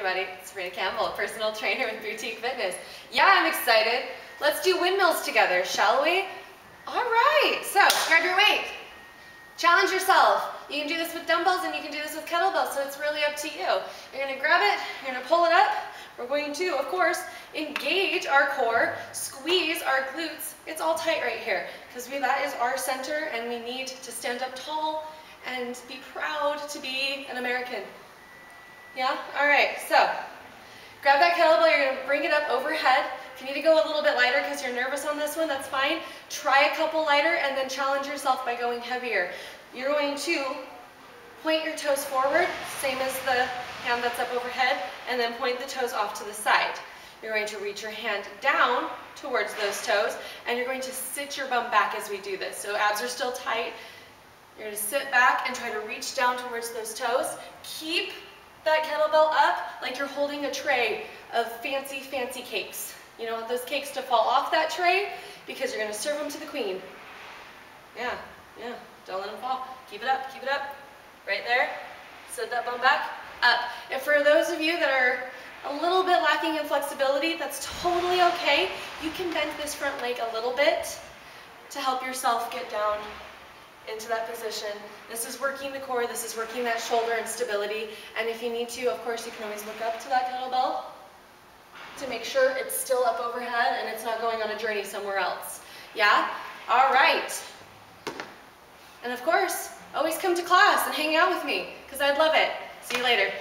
everybody. It's Sabrina Campbell, personal trainer with Boutique Fitness. Yeah, I'm excited. Let's do windmills together, shall we? All right, so grab your weight. Challenge yourself. You can do this with dumbbells and you can do this with kettlebells, so it's really up to you. You're gonna grab it, you're gonna pull it up. We're going to, of course, engage our core, squeeze our glutes. It's all tight right here because that is our center and we need to stand up tall and be proud to be an American. Yeah? All right, so grab that kettlebell, you're gonna bring it up overhead. If you need to go a little bit lighter because you're nervous on this one, that's fine. Try a couple lighter and then challenge yourself by going heavier. You're going to point your toes forward, same as the hand that's up overhead, and then point the toes off to the side. You're going to reach your hand down towards those toes, and you're going to sit your bum back as we do this. So abs are still tight. You're going to sit back and try to reach down towards those toes. Keep that kettlebell up like you're holding a tray of fancy, fancy cakes. You don't want those cakes to fall off that tray because you're going to serve them to the queen. Yeah, don't let them fall. Keep it up, right there. Sit that bum back, up. And for those of you that are a little bit lacking in flexibility, that's totally okay. You can bend this front leg a little bit to help yourself get down into that position. This is working the core, this is working that shoulder and stability. And if you need to, of course, you can always look up to that kettlebell to make sure it's still up overhead and it's not going on a journey somewhere else. Yeah? All right. And of course, always come to class and hang out with me because I'd love it. See you later.